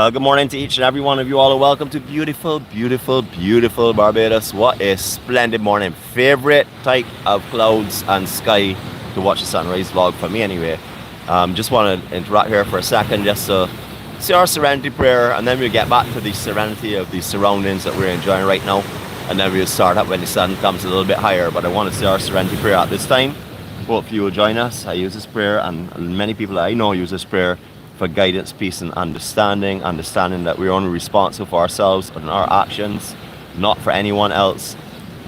Well, good morning to each and every one of you all, and welcome to beautiful, beautiful, beautiful Barbados. What a splendid morning. Favorite type of clouds and sky to watch the sunrise vlog for me anyway. Just want to interact here for a second just to say our Serenity Prayer, and then we'll get back to the serenity of the surroundings that we're enjoying right now, and then we'll start up when the sun comes a little bit higher. But I want to say our Serenity Prayer at this time. Hope you will join us. I use this prayer, and many people that I know use this prayer for guidance, peace and understanding that we're only responsible for ourselves and our actions, not for anyone else.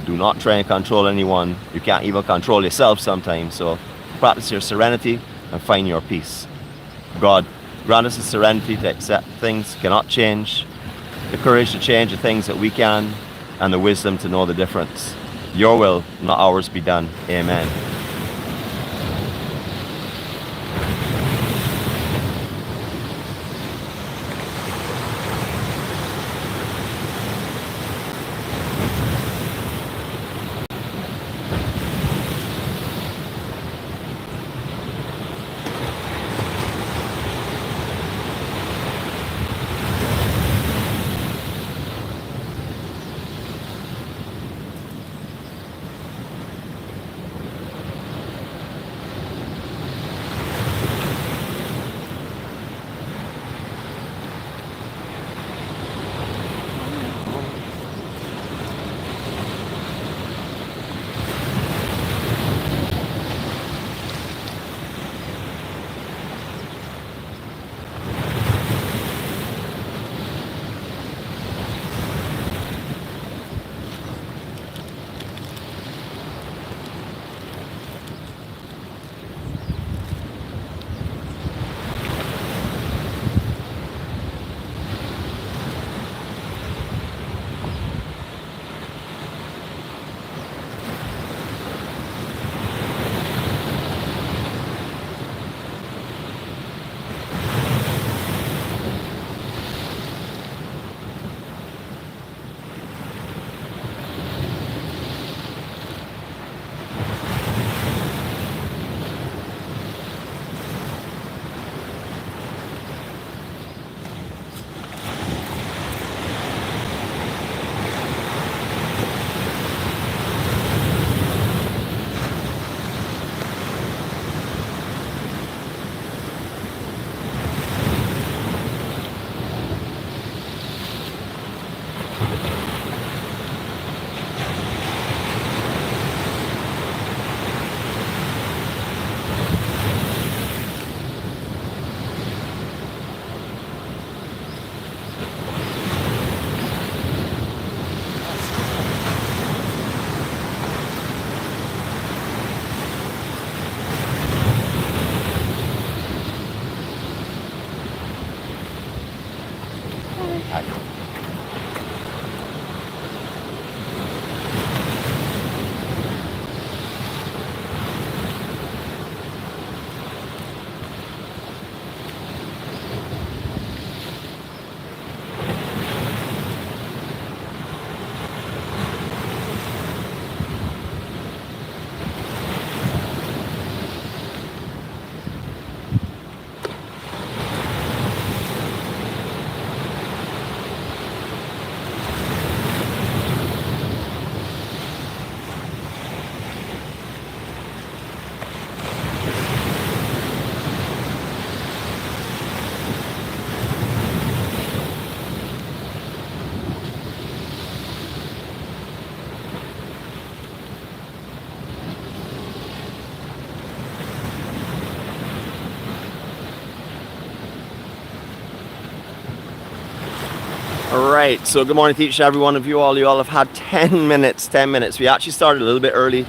Do not try and control anyone. You can't even control yourself sometimes. So practice your serenity and find your peace. God, grant us the serenity to accept things cannot change, the courage to change the things that we can, and the wisdom to know the difference. Your will, not ours, be done. Amen. Alright, so good morning to each and every one of you all. You all have had 10 minutes. We actually started a little bit early.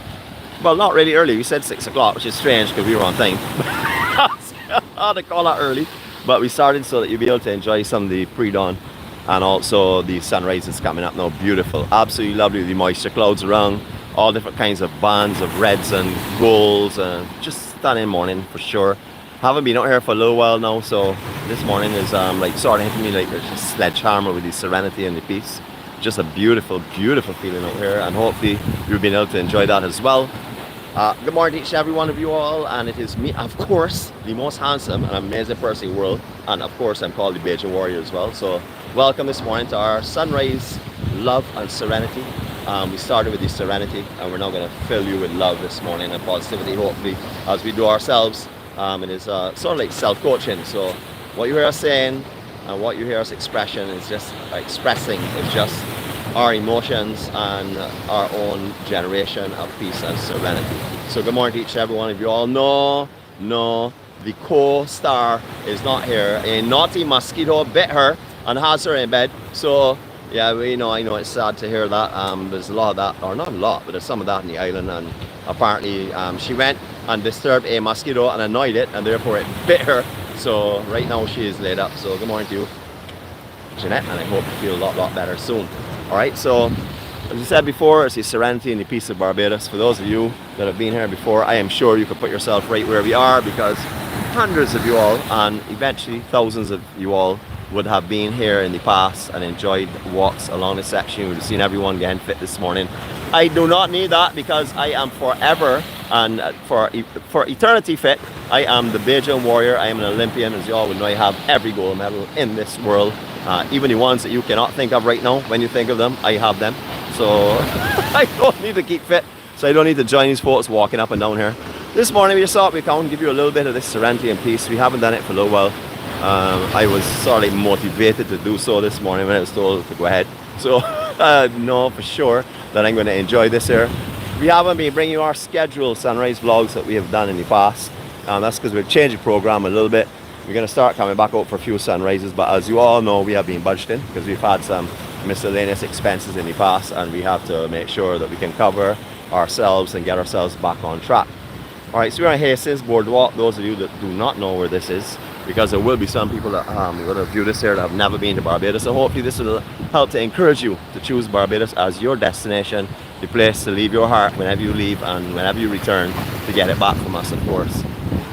Well, not really early. We said 6 o'clock, which is strange because we were on time. Hard to call that early. But we started so that you'll be able to enjoy some of the pre-dawn. And also the sunrise is coming up now. Beautiful. Absolutely lovely. The moisture clouds around. All different kinds of bands of reds and golds. Just stunning morning for sure. Haven't been out here for a little while now, so this morning is like sort of hitting me like a sledgehammer with the serenity and the peace. Just a beautiful, beautiful feeling out here, and hopefully you've been able to enjoy that as well. Good morning to each and every one of you all, and it is me, of course, the most handsome and amazing person in the world, and of course I'm called the Bajan Warrior as well. So welcome this morning to our sunrise, love and serenity. We started with the serenity, and we're now going to fill you with love this morning and positivity, hopefully, as we do ourselves. It is sort of like self-coaching. So what you hear us saying and what you hear us expressing is just our emotions and our own generation of peace and serenity. So good morning to each and every one of you all. No, the co-star is not here. A naughty mosquito bit her and has her in bed. So yeah, I know it's sad to hear that. There's a lot of that, or not a lot, but there's some of that in the island, and apparently she went and disturbed a mosquito and annoyed it, and therefore it bit her. So right now she is laid up. So good morning to you, Jeanette, and I hope you feel a lot better soon. Alright, so as I said before, it's the serenity and the peace of Barbados. For those of you that have been here before, I am sure you could put yourself right where we are, because hundreds of you all, and eventually thousands of you all, would have been here in the past and enjoyed walks along the section. You would have seen everyone getting fit this morning. I do not need that, because I am forever and for eternity fit. I am the Bajan Warrior. I am an Olympian. As you all would know, I have every gold medal in this world. Even the ones that you cannot think of right now, when you think of them, I have them. So I don't need to keep fit. So I don't need to join these folks walking up and down here. This morning we just thought we'd come and give you a little bit of this serenity and peace. We haven't done it for a little while. I was sort of motivated to do so this morning when I was told to go ahead. So know for sure that I'm going to enjoy this here. We haven't been bringing you our scheduled sunrise vlogs that we have done in the past. That's because we've changed the program a little bit. We're going to start coming back out for a few sunrises, but as you all know, we have been budgeting because we've had some miscellaneous expenses in the past, and we have to make sure that we can cover ourselves and get ourselves back on track. Alright, so we're on Hastings Boardwalk. Those of you that do not know where this is, because there will be some people that will have viewed this here that have never been to Barbados, so hopefully this will help to encourage you to choose Barbados as your destination, the place to leave your heart whenever you leave and whenever you return, to get it back from us, of course.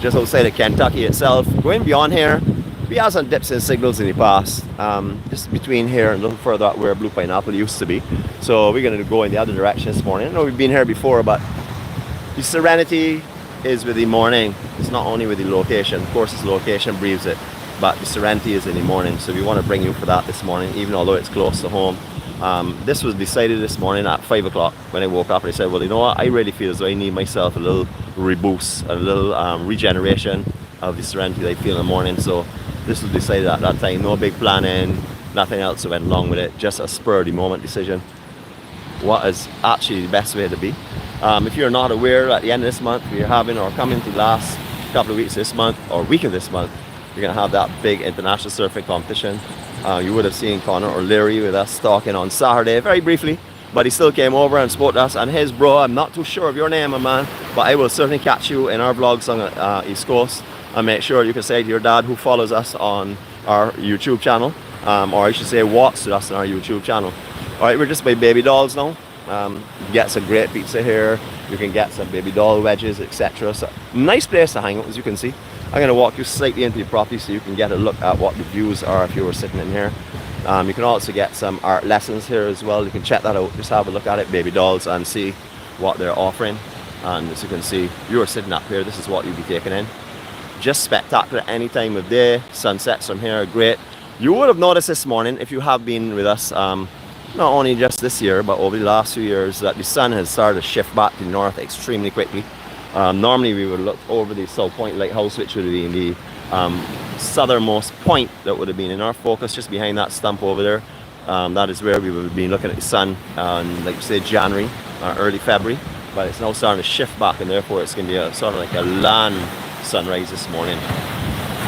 Just outside of Kentucky itself, going beyond here, we have some dips and signals in the past, just between here and a little further out where Blue Pineapple used to be. So we're going to go in the other direction this morning. I know we've been here before, but the serenity is with the morning. It's not only with the location. Of course, this location breathes it, but the serenity is in the morning. So we want to bring you for that this morning, even although it's close to home. This was decided this morning at 5 o'clock when I woke up, and I said, well, you know what, I really feel as though I need myself a little reboost, a little regeneration of the serenity that I feel in the morning. So this was decided at that time. No big planning, nothing else went along with it, just a spur of the moment decision. What is actually the best way to be. If you're not aware, at the end of this month, we're having, or coming to the last couple of weeks this month, or week of this month, we're going to have that big international surfing competition. You would have seen Connor O'Leary with us talking on Saturday, very briefly, but he still came over and spoke to us. And his bro, I'm not too sure of your name, my man, but I will certainly catch you in our vlogs on the East Coast, and make sure you can say to your dad, who follows us on our YouTube channel, or I should say walks with us on our YouTube channel. Alright, we're just by Baby Dolls now. You can get some great pizza here, you can get some baby doll wedges, etc. So nice place to hang out, as you can see. I'm going to walk you slightly into the property so you can get a look at what the views are if you were sitting in here. You can also get some art lessons here as well. You can check that out, just have a look at it, Baby Dolls, and see what they're offering. And as you can see, you are sitting up here, this is what you'll be taking in. Just spectacular any time of day. Sunsets from here are great. You would have noticed this morning, if you have been with us, not only just this year, but over the last few years, that the sun has started to shift back to the north extremely quickly. Normally we would look over the South Point Lighthouse, which would be the southernmost point that would have been in our focus, just behind that stump over there. That is where we would have been looking at the sun in, like say, January or early February. But it's now starting to shift back, and therefore it's going to be a sort of like a land sunrise this morning.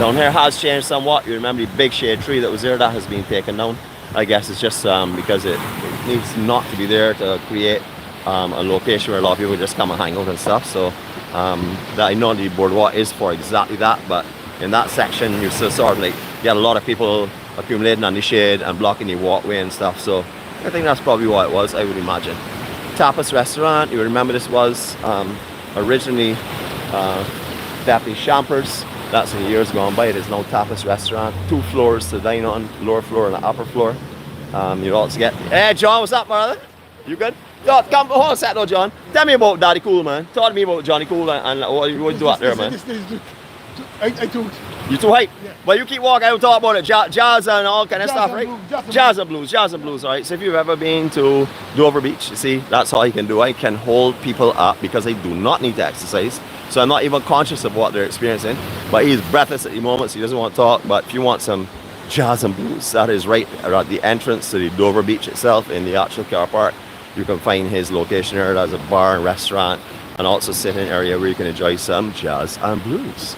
Down here has changed somewhat. You remember the big shade tree that was there, that has been taken down. I guess it's just because it needs not to be there to create a location where a lot of people just come and hang out and stuff. So that I know the boardwalk is for exactly that, but in that section you still sort of like get a lot of people accumulating on the shade and blocking the walkway and stuff. So I think that's probably what it was, I would imagine. Tapas restaurant, you remember this was originally definitely Champers. That's in years gone by. It is now Tapas restaurant. 2 floors to dine on, lower floor and the upper floor. You'd also get, hey John, what's up, brother? You good? Yo, come, hold on a sec though, John. Tell me about Daddy Cool, man. Talk to me about Johnny Cool and what you do out there, man. I do. You too hype? Yeah. Well, you keep walking, I will talk about it. Jazz and all kind of stuff, right? Jazz and blues, alright? So if you've ever been to Dover Beach, you see, that's all I can do. I can hold people up because they do not need to exercise. So I'm not even conscious of what they're experiencing. But he's breathless at the moment, so he doesn't want to talk. But if you want some jazz and blues, that is right at the entrance to the Dover Beach itself in the actual car park. You can find his location here. There's a bar and restaurant and also sitting area where you can enjoy some jazz and blues.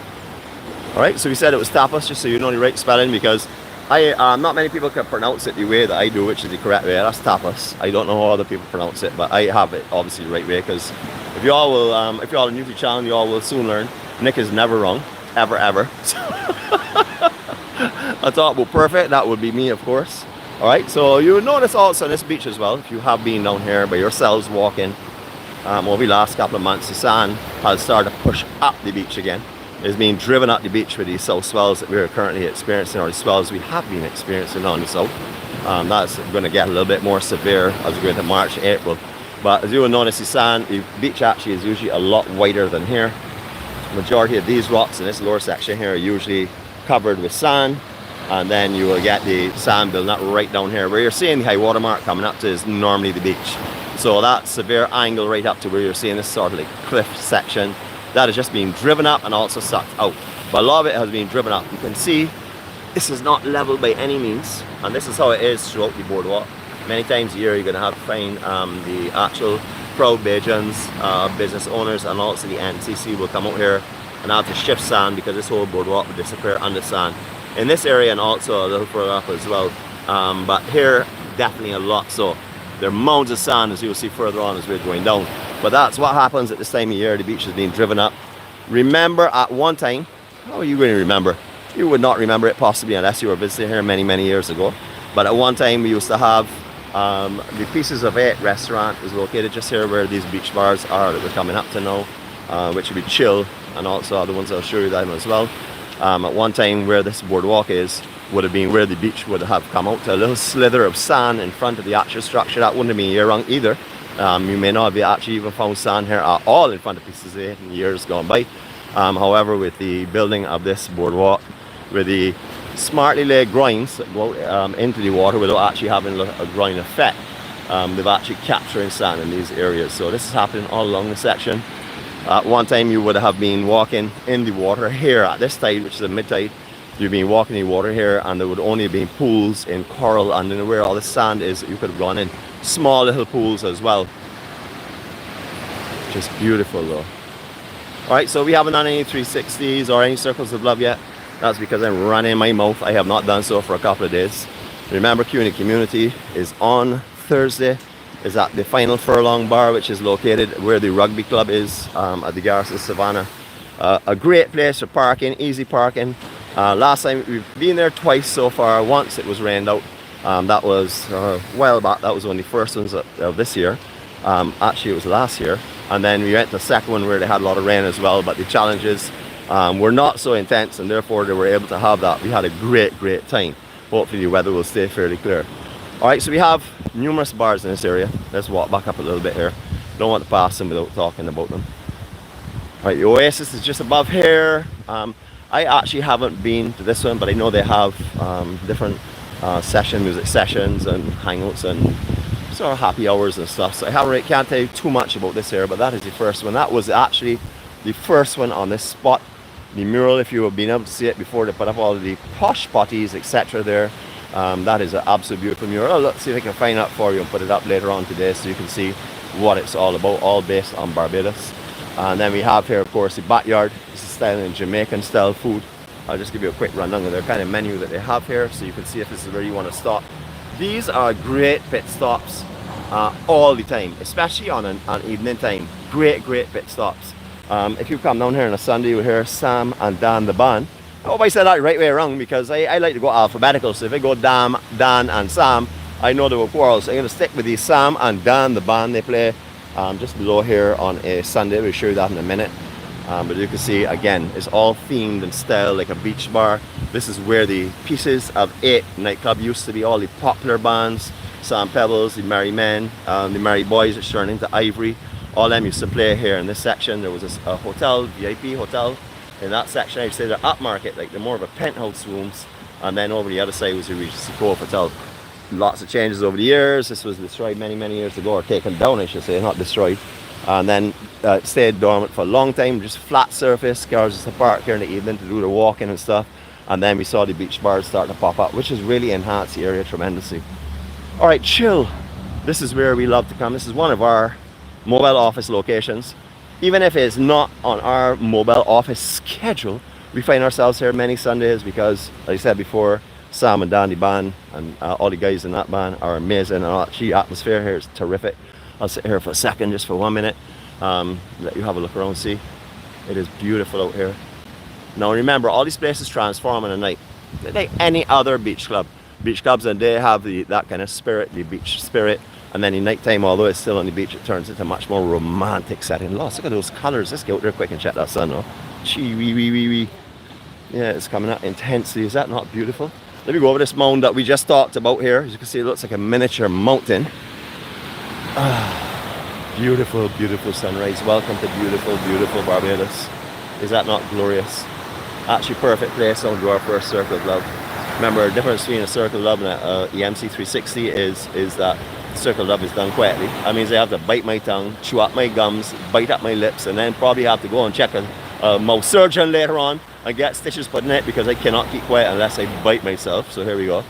Alright, so we said it was tapas, just so you know the right spelling, because not many people can pronounce it the way that I do, which is the correct way. That's tapas. I don't know how other people pronounce it, but I have it obviously the right way, because if you all will, if you all are new to the channel, you all will soon learn. Nick is never wrong, ever. I thought about perfect, that would be me, of course. Alright, so you will notice also on this beach as well, if you have been down here by yourselves walking, over the last couple of months, the sand has started to push up the beach again. It's being driven up the beach with these south swells that we're currently experiencing, or the swells we have been experiencing on the south. That's going to get a little bit more severe as we go into March, April. But as you will notice, the beach actually is usually a lot wider than here. The majority of these rocks in this lower section here are usually covered with sand, and then you will get the sand building up right down here. Where you're seeing the high water mark coming up to is normally the beach. So that severe angle right up to where you're seeing this sort of like cliff section, that is just being driven up and also sucked out. But a lot of it has been driven up. You can see this is not level by any means, and this is how it is throughout the boardwalk. Many times a year you're going to have to find the actual proud Bajans, business owners, and also the NCC will come out here and have to shift sand because this whole boardwalk will disappear under sand. In this area and also a little further up as well, but here definitely a lot. So there are mounds of sand, as you'll see further on as we're going down. But that's what happens at this time of year. The beach is being driven up. Remember at one time, how are you going to remember? You would not remember it possibly unless you were visiting here many years ago. But at one time we used to have the Pieces of 8 restaurant is located just here where these beach bars are that we're coming up to now, which would be Chill, and also other ones I'll show you them as well. At one time where this boardwalk is would have been where the beach would have come out to a little slither of sand in front of the actual structure. That wouldn't have been year round either. You may not have actually even found sand here at all in front of Pieces of 8 in years gone by. However, with the building of this boardwalk, with the smartly laid groins that go out, into the water without actually having a groin effect, they've actually capturing sand in these areas. So this is happening all along the section. At one time you would have been walking in the water here at this tide, which is a mid-tide. You've been walking in the water here, and there would only have been pools in coral, and then where all the sand is, you could have gone in small little pools as well. Just beautiful though. Alright, so we haven't done any 360s or any circles of love yet. That's because I'm running my mouth. I have not done so for a couple of days. Remember, Q in the Community is on Thursday. Is at the final furlong bar, which is located where the rugby club is, at the Garrison Savannah. A great place for parking, easy parking. Last time we've been there twice so far. Once it was rained out. That was a while back. That was one of the first ones of this year. Actually it was last year. And then we went to the second one where they had a lot of rain as well, but the challenges were not so intense, and therefore they were able to have that. We had a great time. Hopefully the weather will stay fairly clear. Alright, so we have numerous bars in this area. Let's walk back up a little bit here. Don't want to pass them without talking about them. Alright, the Oasis is just above here. I actually haven't been to this one, but I know they have different music sessions and hangouts and sort of happy hours and stuff. So can't tell you too much about this area, but that is the first one. That was actually the first one on this spot. The mural, if you have been able to see it before they put up all of the posh potties, etc. there. That is an absolute beautiful mural. Let's see if I can find that for you and put it up later on today so you can see what it's all about, all based on Barbados. And then we have here, of course, the backyard. This is style in Jamaican style food. I'll just give you a quick rundown of their kind of menu that they have here so you can see if this is where you want to stop. These are great pit stops all the time, especially on an evening time. Great pit stops. If you come down here on a Sunday, you'll hear Sam and Dan the band. I hope I said that right way around, because I like to go alphabetical. So if I go Dan and Sam, I know there were quarrels. So I'm going to stick with the Sam and Dan the band. They play just below here on a Sunday. We'll show you that in a minute. But you can see, again, it's all themed in style like a beach bar. This is where the Pieces of 8 nightclub used to be. All the popular bands Sand Pebbles, the Merry Men, the Merry Boys, which turned into Ivory. All them used to play here in this section. There was a hotel, VIP hotel, in that section. I'd say they're upmarket, like they're more of a penthouse rooms. And then over the other side was the 𝗲𝗂 𝗂𝗍 Hotel. Lots of changes over the years. This was destroyed many years ago, or taken down I should say, not destroyed. And then stayed dormant for a long time, just flat surface. Cars used to park here in the evening to do their walking and stuff. And then we saw the beach bars starting to pop up, which has really enhanced the area tremendously. All right, chill. This is where we love to come. This is one of our mobile office locations. Even if it's not on our mobile office schedule, we find ourselves here many Sundays because, like I said before, Sam and Dan, the band, and all the guys in that band are amazing, and all the atmosphere here is terrific. I'll sit here for a second, just for 1 minute, let you have a look around and see. It is beautiful out here. Now remember, all these places transform in the night. They're like any other beach club. Beach clubs, and they have that kind of spirit, the beach spirit. And then in nighttime, although it's still on the beach, it turns into a much more romantic setting. Look at those colors. Let's get out there quick and check that sun, no? Chee-wee-wee-wee-wee. Yeah, it's coming out intensely. Is that not beautiful? Let me go over this mound that we just talked about here. As you can see, it looks like a miniature mountain. Beautiful, beautiful sunrise. Welcome to beautiful, beautiful Barbados. Is that not glorious? Actually, perfect place to do our first circle of love. Remember, the difference between a circle of love and a EMC 360 is that circle of love is done quietly. That means I have to bite my tongue, chew up my gums, bite up my lips, and then probably have to go and check a mouth surgeon later on and get stitches put in it because I cannot keep quiet unless I bite myself. So here we go.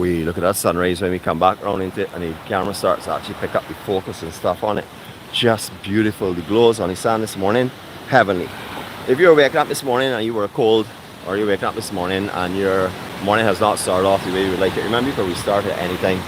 Look at that sunrise when we come back around into it and the camera starts to actually pick up the focus and stuff on it. Just beautiful. The glows on the sand this morning, heavenly. If you're waking up this morning and you were cold, or you're waking up this morning and your morning has not started off the way you would like it, remember you can restart at any time.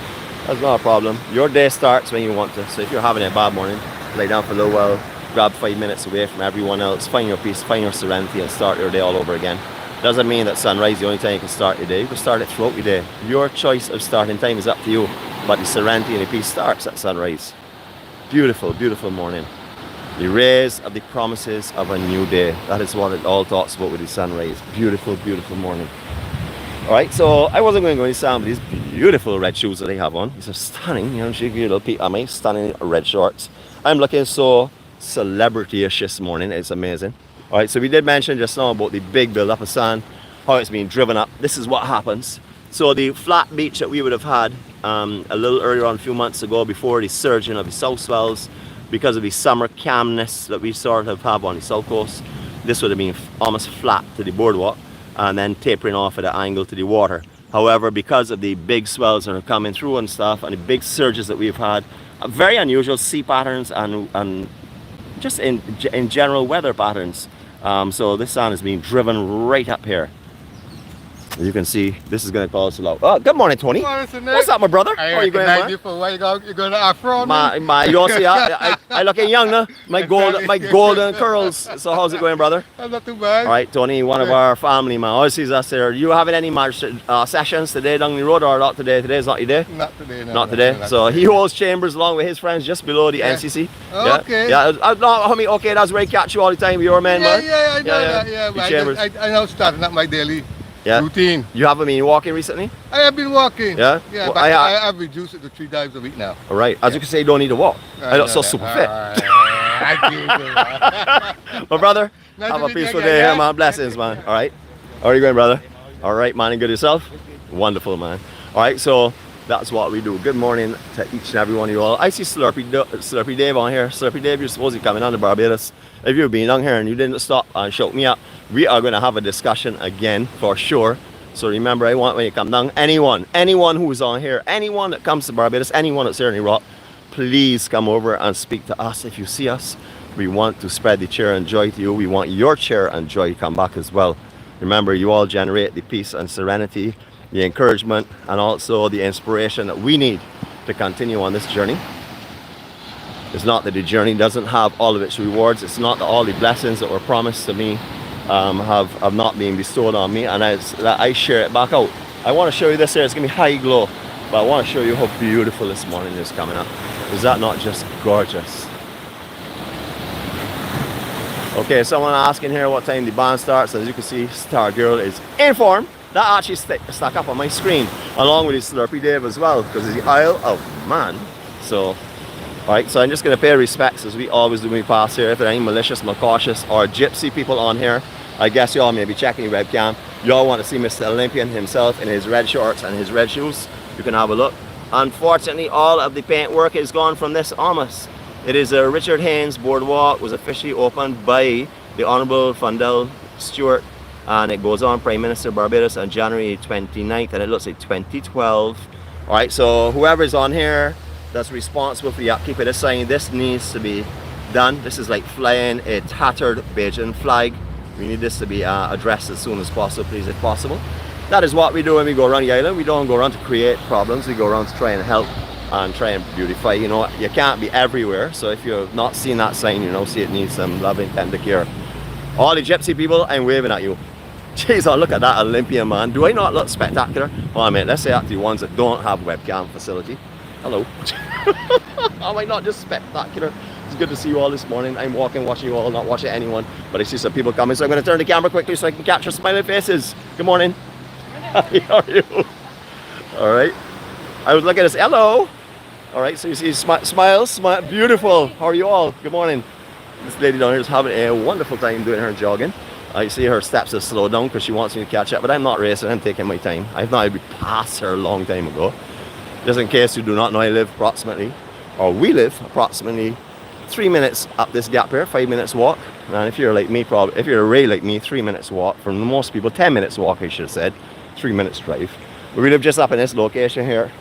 That's not a problem. Your day starts when you want to. So if you're having a bad morning, lay down for a little while, grab 5 minutes away from everyone else, find your peace, find your serenity, and start your day all over again. Doesn't mean that sunrise is the only time you can start your day. You can start it throughout your day. Your choice of starting time is up to you. But the serenity and the peace starts at sunrise. Beautiful, beautiful morning. The rays of the promises of a new day. That is what it all talks about with the sunrise. Beautiful, beautiful morning. Alright, so I wasn't going to go into Sam with these beautiful red shoes that I have on. These are stunning. You know, she give you a little peek at me. Stunning red shorts. I'm looking so celebrity-ish this morning. It's amazing. Alright, so we did mention just now about the big build-up of sand, how it's being driven up. This is what happens. So the flat beach that we would have had a little earlier on, a few months ago, before the surging of the south swells, because of the summer calmness that we sort of have on the south coast, this would have been almost flat to the boardwalk and then tapering off at an angle to the water. However, because of the big swells that are coming through and stuff, and the big surges that we've had, very unusual sea patterns and just in general weather patterns. So this sand is being driven right up here. As you can see, this is going to cause a lot. Oh, good morning, Tony. What's up, my brother? How are you going, man? You going to Afro? You all see, I looking young, no? My golden curls. So how's it going, brother? Not too bad. All right, Tony, one of our family, man. Always sees us here. You having any sessions today down the road, or not today? Today's not your day? Not today, no. Not today. So he holds chambers along with his friends just below the NCC. Okay. Yeah. Okay, that's where I catch you all the time. You're a man, man. Yeah, I know that. Yeah, I know starting up my daily routine. You haven't been walking recently? I have been walking. Yeah? Yeah, but I have reduced it to 3 times a week now. All right. As you can say, you don't need to walk. I look so super fit. My brother, have a peaceful day here, man. Blessings, man. All right. How are you going, brother? All right, man. And good yourself? Wonderful, man. All right, so that's what we do. Good morning to each and every one of you all. I see Slurpy Dave on here. Slurpy Dave, you're supposed to be coming on to Barbados. If you've been down here and you didn't stop and shout me up, we are going to have a discussion again for sure. So remember, when you come down, anyone who is on here, anyone that comes to Barbados, anyone that's here in Iraq, please come over and speak to us if you see us. We want to spread the cheer and joy to you. We want your cheer and joy to come back as well. Remember, you all generate the peace and serenity, the encouragement, and also the inspiration that we need to continue on this journey. It's not that the journey doesn't have all of its rewards. It's not that all the blessings that were promised to me have not been bestowed on me, and I share it back out. I want to show you this here. It's going to be high glow, but I want to show you how beautiful this morning is coming up. Is that not just gorgeous? Okay, someone asking here what time the band starts. As you can see, Star Girl is in form. That actually stuck up on my screen, along with the 𝗁𝗲𝗍𝗶𝗲 as well, because it's the Isle of Man. So, alright, so I'm just going to pay respects as we always do when we pass here. If there are any malicious, malcautious, or gypsy people on here, I guess y'all may be checking your webcam. Y'all want to see Mr. Olympian himself in his red shorts and his red shoes. You can have a look. Unfortunately, all of the paint work is gone from this almost. It is a Richard Haynes Boardwalk, was officially opened by the Honourable 𝗲𝗏𝗏 Stewart, and it goes on Prime Minister Barbados on January 29th, and it looks like 2012. Alright, so whoever is on here that's responsible for the upkeep of this sign, this needs to be done. This is like flying a tattered Bajan flag. We need this to be addressed as soon as possible, please, if possible. That is what we do when we go around the island. We don't go around to create problems. We go around to try and help and try and beautify. You know, you can't be everywhere. So if you've not seen that sign, you know, see it needs some loving, tender care. All the gypsy people, I'm waving at you. Jeez, oh, look at that Olympian, man. Do I not look spectacular? Oh, mate, let's say that to the ones that don't have webcam facility. Hello. Am I not just spectacular? It's good to see you all this morning. I'm walking, watching you all, not watching anyone, but I see some people coming, so I'm going to turn the camera quickly so I can capture smiling faces. Good morning. How are you? All right. I was looking at this. Hello. All right, so you see smiles, beautiful. How are you all? Good morning. This lady down here is having a wonderful time doing her jogging. I see her steps have slowed down because she wants me to catch up, but I'm not racing. I'm taking my time. I've not even passed her a long time ago. Just in case you do not know, I live approximately, or we live approximately 3 minutes up this gap here, 5 minutes walk. And if you're like me, probably, if you're a ray like me, 3 minutes walk. For most people, 10 minutes walk, I should have said. 3 minutes drive. But we live just up in this location here.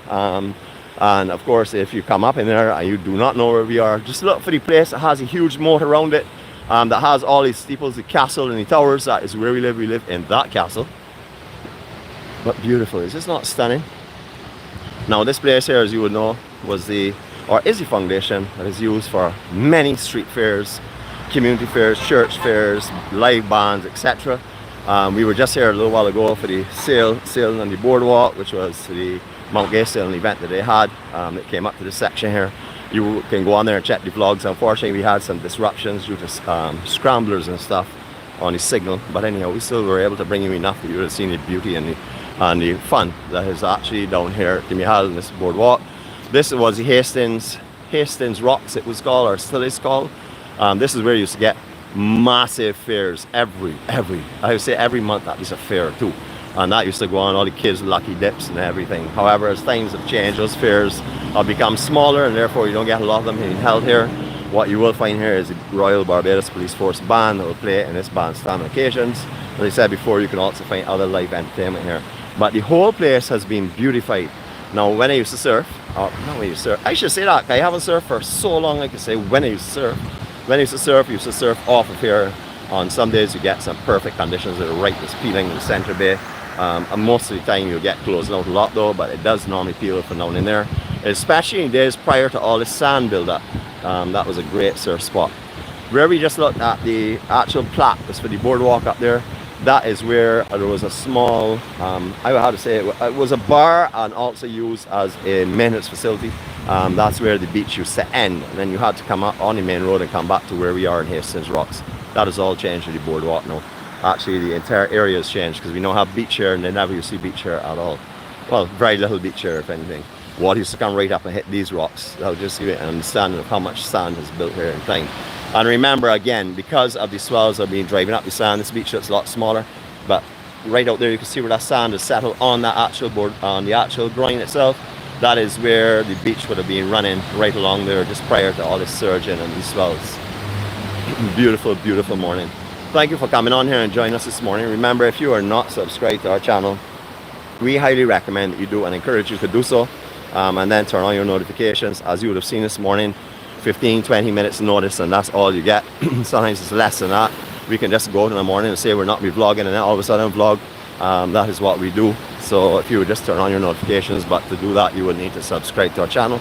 And of course, if you come up in there and you do not know where we are, just look for the place that has a huge moat around it. That has all these steeples, the castle and the towers. That is where we live. We live in that castle. But beautiful. Is this not stunning? Now this place here, as you would know, was the, or is the foundation that is used for many street fairs, community fairs, church fairs, live bands, etc. We were just here a little while ago for the sailing on the boardwalk, which was the 𝗵𝗿𝗿𝗏 sailing event that they had. That came up to this section here. You can go on there and check the vlogs. Unfortunately, we had some disruptions due to scramblers and stuff on the signal. But anyhow, we still were able to bring you enough that you would have seen the beauty and the fun that is actually down here to be had in this boardwalk. This was the Hastings Rocks, it was called, or still is called. This is where you used to get massive fairs every I would say every month at least a fair or two, and that used to go on, all the kids lucky dips and everything. However, as times have changed, those fairs have become smaller, and therefore you don't get a lot of them being held here. What you will find here is the Royal Barbados Police Force band that will play in this bandstand on occasions. As I said before, you can also find other live entertainment here, but the whole place has been beautified. Now, when I used to surf, not when I used to surf, I should say that, I haven't surfed for so long. I could say when I used to surf. When I used to surf off of here. On some days you get some perfect conditions that are right just peeling in the center bay. And most of the time you'll get closed out a lot though, but it does normally peel from down in there. Especially in days prior to all this sand build-up. That was a great surf spot. Where we just looked at the actual plaque, that's for the boardwalk up there. That is where there was a small, I would have to say, it was a bar and also used as a maintenance facility. That's where the beach used to end, and then you had to come up on the main road and come back to where we are in Hastings Rocks. That has all changed with the boardwalk now. Actually, the entire area has changed because we now have beach here, and they never used to see beach here at all. Well, very little beach here, if anything. Water used to come right up and hit these rocks. That'll just give you an understanding of how much sand is built here in time. And remember, again, because of the swells that have been driving up the sand, this beach looks a lot smaller. But right out there, you can see where that sand is settled on that actual board, on the actual groin itself. That is where the beach would have been running right along there just prior to all this surging and these swells. Beautiful, beautiful morning. Thank you for coming on here and joining us this morning. Remember, if you are not subscribed to our channel, we highly recommend that you do and encourage you to do so. and then turn on your notifications. As you would have seen this morning, 15-20 minutes notice, and that's all you get. Sometimes it's less than that. We can just go out in the morning and say we're not vlogging, and then all of a sudden vlog. That is what we do. So if you would just turn on your notifications, but to do that you would need to subscribe to our channel.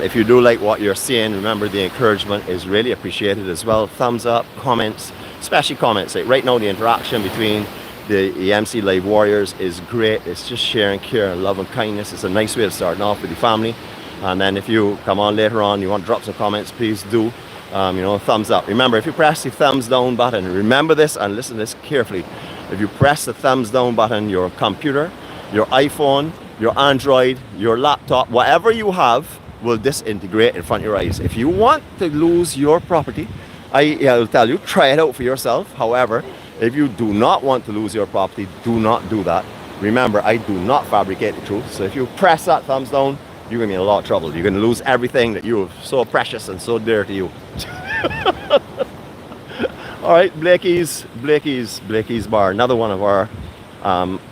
If you do like what you're seeing, remember the encouragement is really appreciated as well. Thumbs up, comments, especially comments. Like right now the interaction between the EMC Live Warriors is great. It's just sharing care and love and kindness. It's a nice way of starting off with the family. And then if you come on later on, you want to drop some comments, please do. You know, thumbs up. Remember, if you press the thumbs down button, remember this and listen to this carefully. If you press the thumbs down button, your computer, your iPhone, your Android, your laptop, whatever you have will disintegrate in front of your eyes. If you want to lose your property, I'll tell you, try it out for yourself. However, if you do not want to lose your property, do not do that. Remember, I do not fabricate the truth. So if you press that thumbs down, you're going to be in a lot of trouble. You're going to lose everything that you have so precious and so dear to you. All right, 𝗂𝗍𝗍𝗂𝗍𝗂𝗍 Bar, another one of our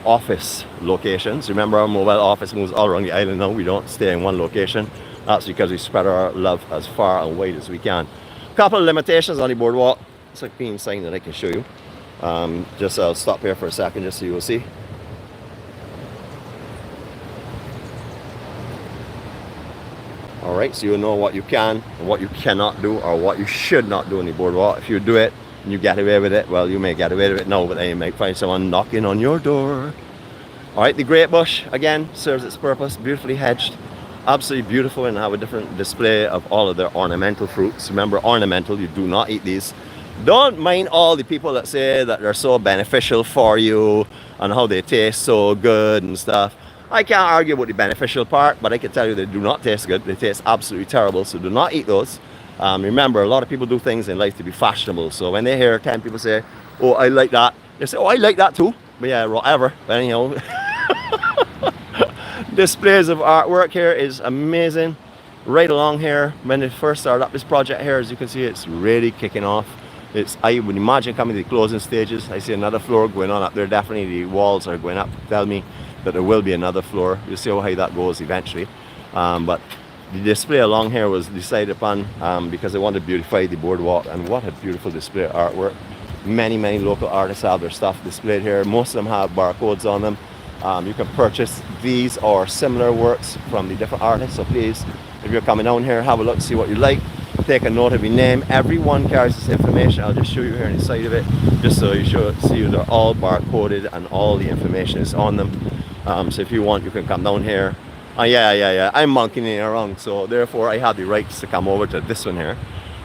office locations. Remember, our mobile office moves all around the island now. We don't stay in one location. That's because we spread our love as far and wide as we can. A couple of limitations on the boardwalk. It's a clean sign that I can show you. I'll stop here for a second just so you will see. Alright, so you'll know what you can and what you cannot do, or what you should not do on the boardwalk. If you do it and you get away with it, well, you may get away with it now, but then you might find someone knocking on your door. Alright, the great bush, again, serves its purpose, beautifully hedged, absolutely beautiful, and have a different display of all of their ornamental fruits. Remember, ornamental, you do not eat these. Don't mind all the people that say that they're so beneficial for you and how they taste so good and stuff. I can't argue about the beneficial part, but I can tell you they do not taste good. They taste absolutely terrible, so do not eat those. Remember, a lot of people do things in life to be fashionable. So when they hear 10 people say, oh, I like that, they say, oh, I like that too. But yeah, whatever. But anyhow, displays of artwork here is amazing. Right along here, when they first started up this project here, as you can see, it's really kicking off. I would imagine coming to the closing stages. I see another floor going on up there. Definitely the walls are going up to tell me that there will be another floor. You'll see how high that goes eventually. But the display along here was decided upon because I wanted to beautify the boardwalk, and what a beautiful display of artwork. Many local artists have their stuff displayed here. Most of them have barcodes on them. You can purchase these or similar works from the different artists, so please, if you're coming down here, have a look, see what you like. Take a note of your name. Everyone carries this information. I'll just show you here on the side of it, just so you see they're all barcoded and all the information is on them. So if you want, you can come down here. Yeah, I'm monkeying around, so therefore I have the rights to come over to this one here.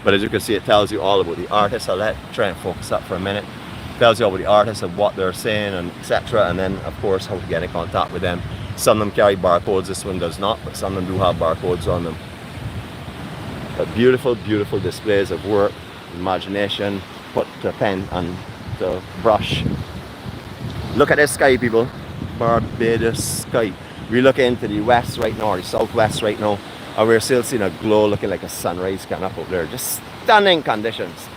But as you can see, it tells you all about the artists. I'll try and focus up for a minute. It tells you all about the artists and what they're saying and etc. And then of course how to get in contact with them. Some of them carry barcodes, this one does not, but some of them do have barcodes on them. But beautiful displays of work, imagination, put to pen and to brush. Look at this sky, people. Barbados sky. We look into the west right now, or the southwest right now, and we're still seeing a glow looking like a sunrise coming up there. Just stunning conditions.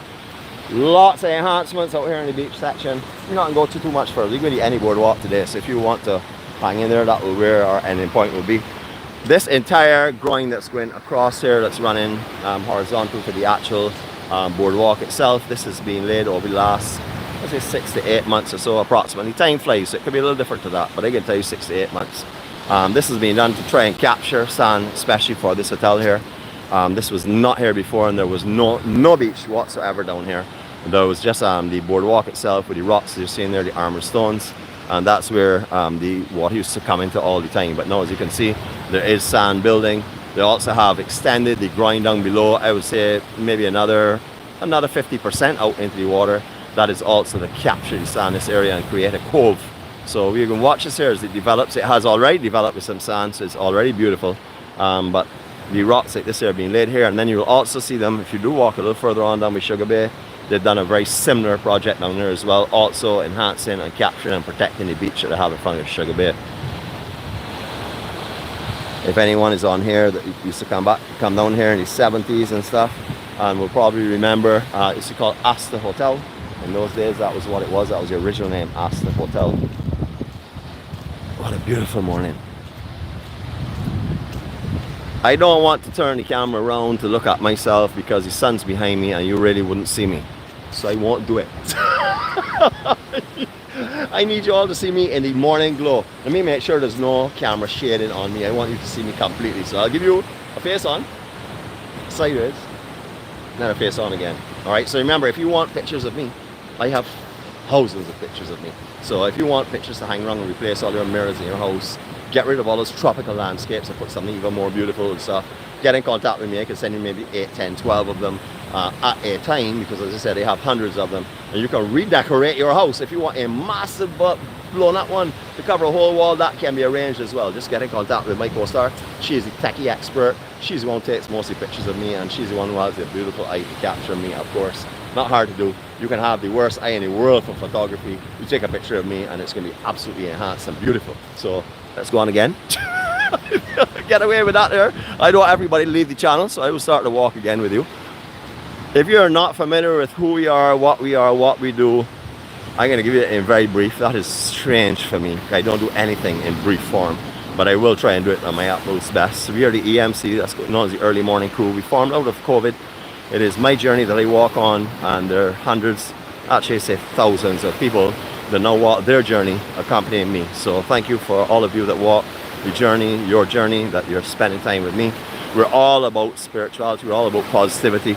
Lots of enhancements out here in the beach section. We're not going to go too much further. We're going to any boardwalk today, so if you want to hang in there, that will where our ending point will be. This entire groin that's going across here, that's running horizontal to the actual boardwalk itself, this has been laid over the last, let's say 6 to 8 months or so approximately. Time flies, so it could be a little different to that, but I can tell you 6 to 8 months. This has been done to try and capture sand, especially for this hotel here. This was not here before, and there was no beach whatsoever down here. There was just the boardwalk itself with the rocks you're seeing there, the armor stones, and that's where the water used to come into all the time. But now, as you can see, there is sand building. They also have extended the groin down below. I would say maybe another 50% out into the water. That is also to capture the sand in this area and create a cove. So we can watch this here as it develops. It has already developed with some sand, so it's already beautiful. But the rocks like this are being laid here, and then you will also see them if you do walk a little further on down with 𝗁𝗲𝗄𝗏 Bay. They've done a very similar project down there as well, also enhancing and capturing and protecting the beach that they have in front of 𝗁𝗲𝗄𝗏 Bay. If anyone is on here that used to come down here in the 70s and stuff, and will probably remember, it's called 𝗂𝗍𝗄𝗏 Hotel. In those days, that was what it was. That was the original name, 𝗂𝗍𝗄𝗏 Hotel. What a beautiful morning. I don't want to turn the camera around to look at myself because the sun's behind me and you really wouldn't see me. So I won't do it. I need you all to see me in the morning glow. Let me make sure there's no camera shading on me. I want you to see me completely. So I'll give you a face on, sideways, then a face on again. All right, so remember, if you want pictures of me, I have thousands of pictures of me. So if you want pictures to hang around and replace all your mirrors in your house, get rid of all those tropical landscapes and put something even more beautiful and stuff, get in contact with me. I can send you maybe 8, 10, 12 of them at a time, because as I said, they have hundreds of them, and you can redecorate your house. If you want a massive blown up one to cover a whole wall, that can be arranged as well. Just get in contact with my co-star. She's the techie expert. She's the one who takes mostly pictures of me, and she's the one who has the beautiful eye to capture me, of course. Not hard to do. You can have the worst eye in the world for photography. You take a picture of me and it's going to be absolutely enhanced and beautiful. So let's go on again. Get away with that there. I don't want everybody to leave the channel, so I will start the walk again with you. If you're not familiar with who we are, what we do, I'm going to give you it in very brief. That is strange for me. I don't do anything in brief form, but I will try and do it on my utmost best. So we are the EMC, that's known as the Early Morning Crew. We formed out of COVID. It is my journey that I walk on, and there are hundreds, actually I say thousands of people that now walk their journey accompanying me. So thank you for all of you that walk the journey, your journey, that you're spending time with me. We're all about spirituality, we're all about positivity.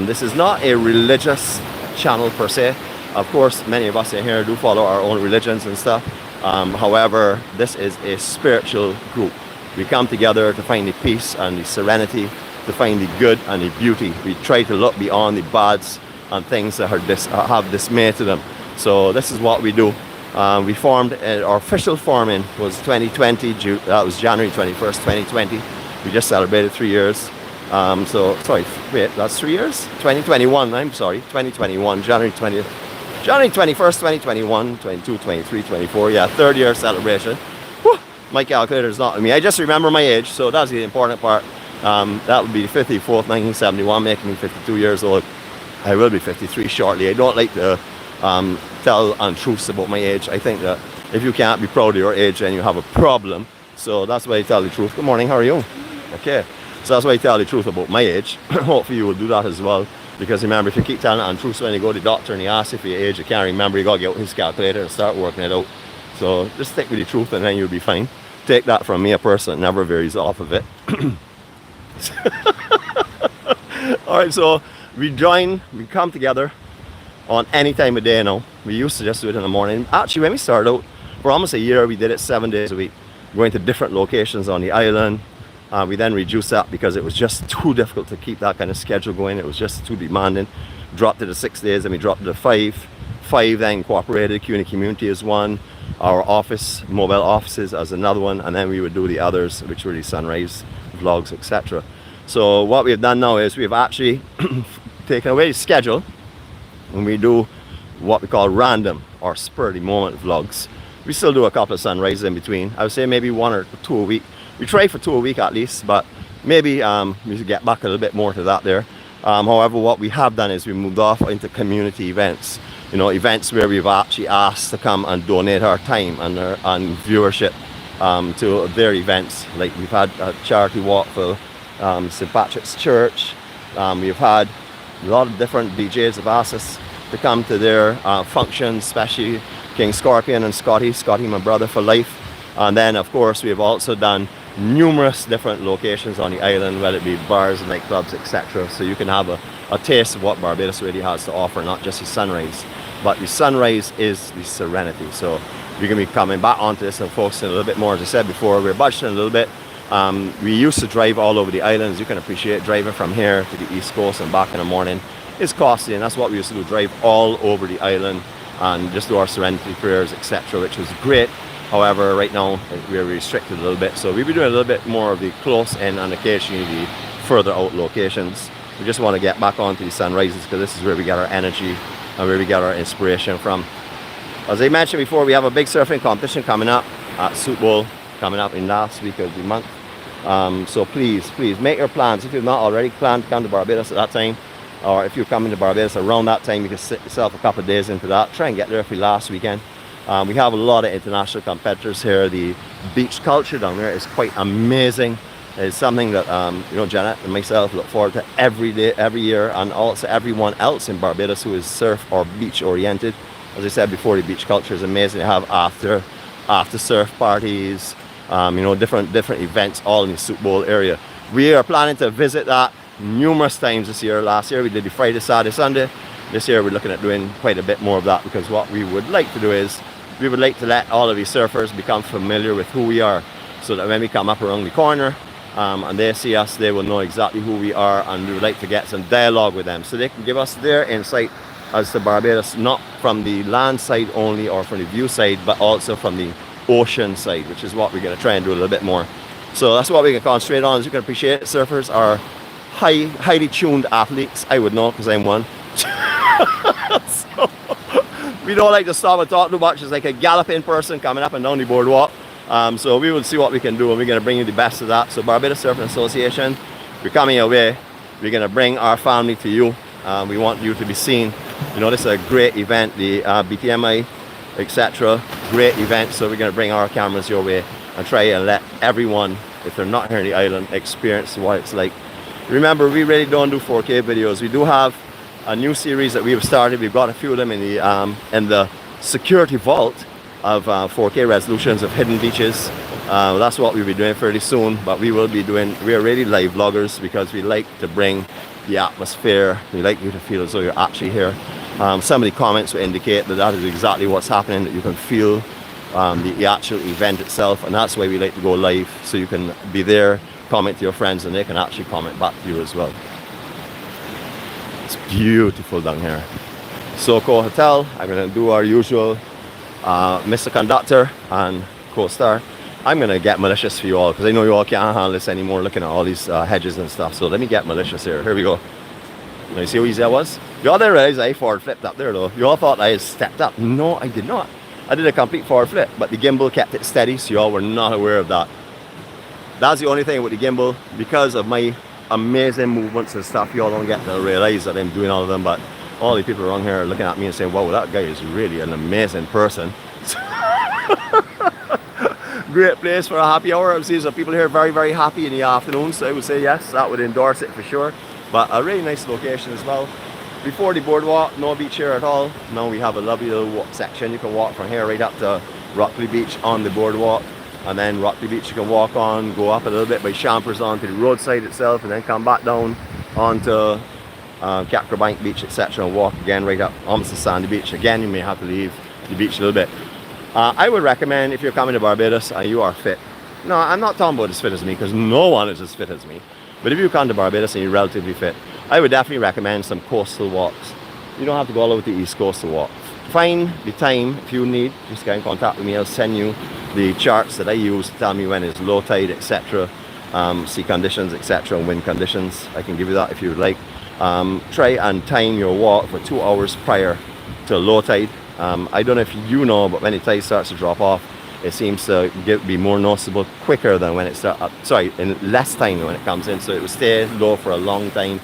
This is not a religious channel per se. Of course, many of us in here do follow our own religions and stuff. However, this is a spiritual group. We come together to find the peace and the serenity, to find the good and the beauty. We try to look beyond the bads and things that have dismay to them. So this is what we do. We formed, our official forming was 2020, that was January 21st, 2020. We just celebrated 3 years. Sorry, wait, that's 3 years? 2021, I'm sorry, 2021, January 21st, 2021, 22, 23, 24, yeah, 3rd year celebration. Whew, my calculator is not with me. I just remember my age, so that's the important part. That would be 54th, 1971, making me 52 years old. I will be 53 shortly. I don't like to tell untruths about my age. I think that if you can't be proud of your age, then you have a problem. So that's why I tell the truth. Good morning, how are you? Okay. So that's why I tell the truth about my age. Hopefully you will do that as well. Because remember, if you keep telling untruths when you go to the doctor and he asks if your age, you can't remember, you got to get out his calculator and start working it out. So just stick with the truth and then you'll be fine. Take that from me, a person that never varies off of it. Alright, so we come together on any time of day now. We used to just do it in the morning. Actually, when we started out, for almost a year, we did it 7 days a week, going to different locations on the island. We then reduced that because it was just too difficult to keep that kind of schedule going. It was just too demanding. Dropped it to 6 days, and we dropped it to 5. 5 then cooperated. Community is one. Our office, mobile offices as another one, and then we would do the others, which were the sunrise vlogs, etc. So what we've done now is we've actually taken away the schedule, and we do what we call random or spur of the moment vlogs. We still do a couple of sunrises in between. I would say maybe 1 or 2 a week. We try for 2 a week at least, but maybe we should get back a little bit more to that there. However, what we have done is we moved off into community events. You know, events where we've actually asked to come and donate our time and viewership to their events. Like we've had a charity walk for St. Patrick's Church. We've had a lot of different DJs have asked us to come to their functions, especially King Scorpion and Scotty my brother for life. And then of course we've also done numerous different locations on the island, whether it be bars, nightclubs, etc. So you can have a taste of what Barbados really has to offer, not just the sunrise, but the sunrise is the serenity. So we're going to be coming back onto this and focusing a little bit more. As I said before, we're budgeting a little bit. We used to drive all over the islands. You can appreciate driving from here to the East Coast and back in the morning is costly, and that's what we used to do, drive all over the island and just do our Serenity Prayers, etc., which was great. However, right now we're restricted a little bit, so we'll be doing a little bit more of the close in and occasionally the further out locations. We just want to get back onto the sunrises because this is where we get our energy and where we get our inspiration from. As I mentioned before, we have a big surfing competition coming up at Soooo coming up in last week of the month. So please make your plans. If you've not already planned to come to Barbados at that time, or if you're coming to Barbados around that time, you can sit yourself a couple of days into that. Try and get there for the last weekend. We have a lot of international competitors here. The beach culture down there is quite amazing. It's something that you know, Janet and myself look forward to every day, every year, and also everyone else in Barbados who is surf or beach oriented. As I said before, the beach culture is amazing. They have after surf parties, you know, different events all in the Soooo area. We are planning to visit that numerous times this year. Last year we did the Friday, Saturday, Sunday. This year we're looking at doing quite a bit more of that, because what we would like to do is we would like to let all of these surfers become familiar with who we are, so that when we come up around the corner and they see us, they will know exactly who we are, and we would like to get some dialogue with them so they can give us their insight as to Barbados, not from the land side only or from the view side, but also from the ocean side, which is what we're going to try and do a little bit more. So that's what we can concentrate on. As you can appreciate, surfers are highly tuned athletes. I would know, because I'm one. So we don't like to stop and talk too much. It's like a galloping person coming up and down the boardwalk. So we will see what we can do, and we're going to bring you the best of that. So Barbados Surfing Association, we're coming your way. We're going to bring our family to you. We want you to be seen. You know, this is a great event, the BTMI, etc. Great event. So we're going to bring our cameras your way and try and let everyone, if they're not here on the island, experience what it's like. Remember, we really don't do 4K videos. We do have a new series that we've started. We've got a few of them in the security vault of 4K resolutions of hidden beaches. That's what we'll be doing fairly soon. But we are really live vloggers, because we like to bring the atmosphere. We like you to feel as though you're actually here. Some of the comments will indicate that is exactly what's happening, that you can feel the actual event itself, and that's why we like to go live, so you can be there, comment to your friends, and they can actually comment back to you as well. It's beautiful down here. 𝗁𝗂𝗏 Hotel. I'm going to do our usual Mr. Conductor and co-star. I'm going to get malicious for you all, because I know you all can't handle this anymore, looking at all these hedges and stuff. So let me get malicious here. Here we go. Now, you see how easy that was? You all didn't realize I forward flipped up there though. You all thought I had stepped up. No, I did not. I did a complete forward flip, but the gimbal kept it steady, so you all were not aware of that. That's the only thing with the gimbal. Because of my amazing movements and stuff, you all don't get to realize that I'm doing all of them, but all the people around here are looking at me and saying, wow, that guy is really an amazing person. Great place for a happy hour. I see some people here very, very happy in the afternoon, so I would say yes, that would endorse it for sure. But a really nice location as well. Before the boardwalk, no beach here at all. Now we have a lovely little walk section. You can walk from here right up to Rockley Beach on the boardwalk, and then Rockley Beach you can walk on, go up a little bit by Champers onto the roadside itself, and then come back down onto 𝗂𝗏𝗏𝗏 Beach, etc., and walk again right up almost to Sandy Beach. Again, you may have to leave the beach a little bit. I would recommend, if you're coming to Barbados and you are fit, no, I'm not talking about as fit as me, because no one is as fit as me, but if you come to Barbados and you're relatively fit, I would definitely recommend some coastal walks. You don't have to go all over the East Coast to walk. Find the time if you need. Just get in contact with me. I'll send you the charts that I use to tell me when it's low tide, etc., sea conditions, etc., and wind conditions. I can give you that if you would like. Try and time your walk for 2 hours prior to low tide. I don't know if you know, but when the tide starts to drop off, it seems to be more noticeable quicker than when it starts. In less time when it comes in, so it will stay low for a long time.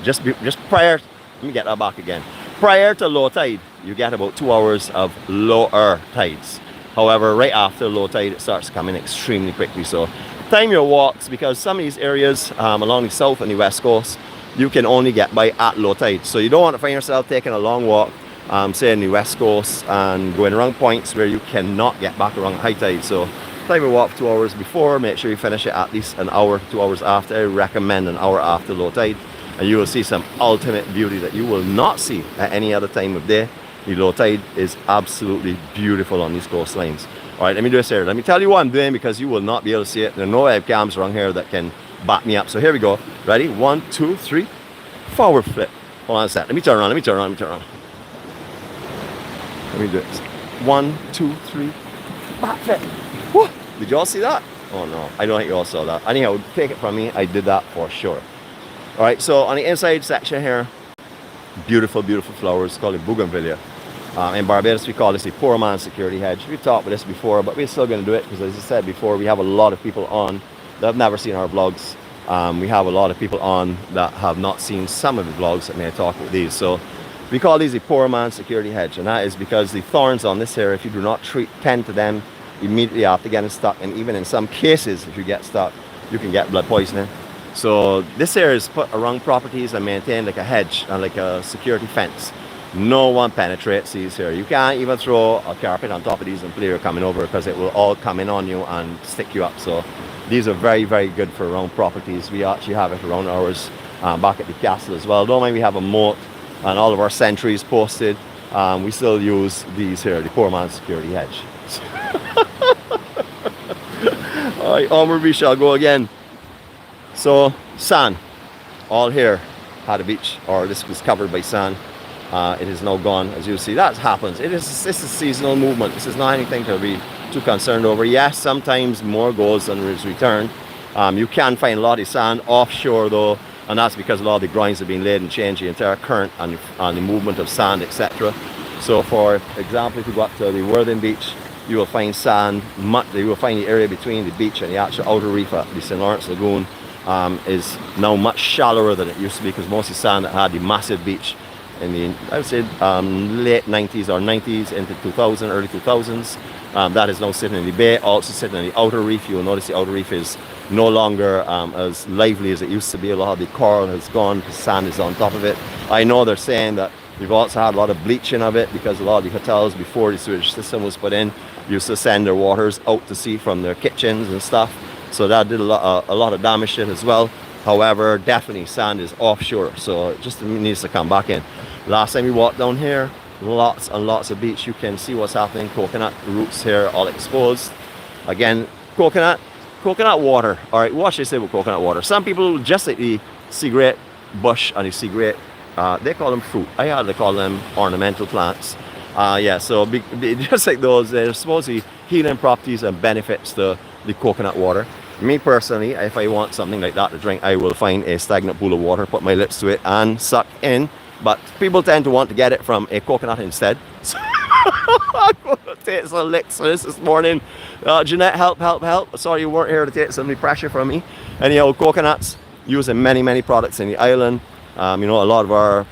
Just prior. Let me get that back again. Prior to low tide, you get about 2 hours of lower tides. However, right after low tide, it starts coming extremely quickly. So time your walks, because some of these areas along the south and the west coast, you can only get by at low tide. So you don't want to find yourself taking a long walk, say in the west coast, and going around points where you cannot get back around high tide. So time your walk 2 hours before. Make sure you finish it at least an hour, 2 hours after. I recommend an hour after low tide, and you will see some ultimate beauty that you will not see at any other time of day. The low tide is absolutely beautiful on these coastlines. All right, let me do this here. Let me tell you what I'm doing, because you will not be able to see it. There are no webcams around here that can back me up. So here we go. Ready? 1, 2, 3. Forward flip. Hold on a sec. Let me turn around. Let me turn around. Let me turn around. Let me do this. 1, 2, 3. Back flip. Whoa. Did you all see that? Oh no, I don't think you all saw that. Anyhow, take it from me, I did that for sure. All right, so on the inside section here, beautiful, beautiful flowers called the 𝗂𝗏𝗏𝗏. In Barbados, we call this the poor man's security hedge. We've talked about this before, but we're still going to do it, because as I said before, we have a lot of people on that have never seen our vlogs. We have a lot of people on that have not seen some of the vlogs that may talk about these. So we call these the poor man's security hedge, and that is because the thorns on this here, if you do not tend to them immediately after getting stuck, and even in some cases, if you get stuck, you can get blood poisoning. So this area is put around properties and maintained like a hedge and like a security fence. No one penetrates these here. You can't even throw a carpet on top of these and player coming over, because it will all come in on you and stick you up. So these are very, very good for around properties. We actually have it around ours back at the castle as well. Don't mind we have a moat and all of our sentries posted. We still use these here, the poor man's security hedge. Alright, onward we shall go again. So sand, all here had a beach, or this was covered by sand. It is now gone, as you see. That happens. This is seasonal movement. This is not anything to be too concerned over. Yes, sometimes more goes than is returned. You can find a lot of sand offshore though, and that's because a lot of the groins have been laid and changed the entire current and the movement of sand, etc. So for example, if you go up to the Worthing Beach, you will find sand. You will find the area between the beach and the actual outer reef at the St. Lawrence Lagoon is now much shallower than it used to be, because most of the sand that had the massive beach in the, I would say, late 90s or 90s into 2000, early 2000s. That is now sitting in the bay, also sitting in the outer reef. You will notice the outer reef is no longer as lively as it used to be. A lot of the coral has gone, the sand is on top of it. I know they're saying that we've also had a lot of bleaching of it, because a lot of the hotels, before the sewage system was put in, used to send their waters out to sea from their kitchens and stuff. So that did a lot of damage to it as well. However, definitely sand is offshore, so it just needs to come back in. Last time we walked down here, lots and lots of beach. You can see what's happening. Coconut roots here, all exposed. Again, coconut water. All right, what should I say about coconut water? Some people, just like the cigarette bush and the cigarette, they call them fruit. I had to call them ornamental plants. Yeah, so just like those, they're supposed to be healing properties and benefits to the coconut water. Me personally, if I want something like that to drink, I will find a stagnant pool of water, put my lips to it and suck in. But people tend to want to get it from a coconut instead. So I'm going to take some licks of this morning. Jeanette, help. Sorry you weren't here to take some of the pressure from me. Anyhow, coconuts used in many products in the island. You know, a lot of our